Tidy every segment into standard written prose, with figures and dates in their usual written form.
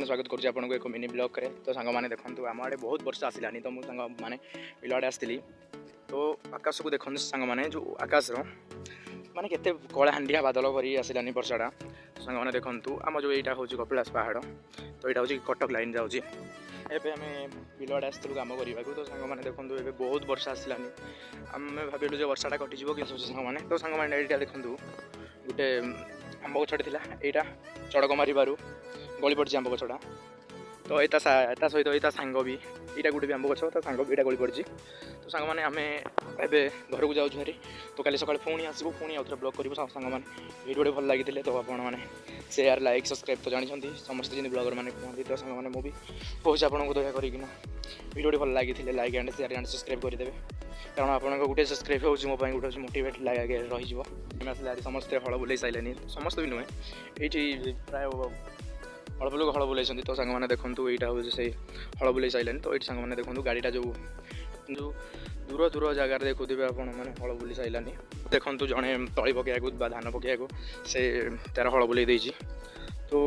स्वागत करुँच आपको एक मिनी ब्लॉग रे। तो सांग मैंने देखो आम आड़े बहुत वर्षा आसलानी तो मुझे मैंने बिल आड़े आसती तो आकाश को देखते सांग मैंने जो आकाश माने केते कला हांडिया बादल भरी आसलानी वर्षाटा। तो सांग मैंने देखूँ आम जो यहाँ हूँ कपिलास पहाड़ तो यहाँ हूँ कटक लाइन जाऊँगी एवं आम बिल आड़े आसलु कम करने तो सांग मैंने देखूँ ए बहुत वर्षा आसलानी आम भाविलु जो वर्षाटा कटिज कि सांग मैंने तो सांग मैंने यहाँ देखूँ गोटे आंब गछटे था यहाँ चड़क मारू गली पड़ी आंब गछटा तो एता सहित ये सांग भी यहाँ गोटे भी आंब गछ सांग भी यहाँ गली पड़ी। तो सांग मैंने आम एवं घर को जाऊँ भारी तो काली सकाल पुणी आसबू पुणी आउ थे ब्लॉग कर सांग मैंने वीडियो भल लगी तो आपण मैंने शेयर लाइक सब्सक्राइब तो जानते समस्त जिन ब्लॉगर मैंने कहते तो सांग मैंने मुझे कौच आपको दया करना वीडियो भल लगी like and share and subscribe करदे कारण आप गोटे सब्सक्राइब हो गोटे मोटिवेट लगे रही समस्ते हल बुले सारे समस्त भी नुहे ये प्राय हल बुल हल बुलाई तो सांग मैंने देखूँ यहाँ हूँ से हल बुले सारे तो ये सांग मैंने देखूँ गाड़ीटा जो जो दूर दूर जगार देखुवे आप हल बुली सारानी देखूँ जड़े तली पकड़ा धान पकड़ा से तार हल बुले देजी तो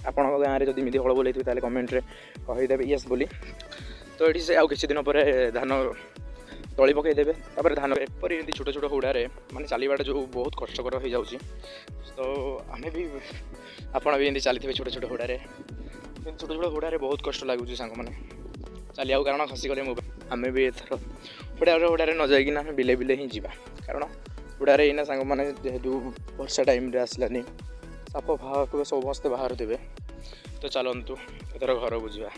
आपण गाँव में जब हल बुले थे कमेंट कहीदेवे यस बोली तो ये से आउ किसी दिन पर धान तली पकईदेवे धान एपरी एमती छोट छोट हुड़ारे माने चलवाटा जो बहुत कष्टकर हो जाऊँगी तो आम भी आपड़ भी एमती चली छोट छोट हुड़ारे छोट छोट हुड़ारे बहुत कष्ट लगुच सांग मैंने चलिया कारण खसीगले मोबाइल आम भी एथर हुड़ारे हुड़ारे न जाइना बिले बिले ही जावा कारण हुड़ारे एना सांग मैंने जेहेतु वर्षा टाइम आसलानी साप फाक समस्ते बाहर देवे तो चलतु एथर घर को जावा।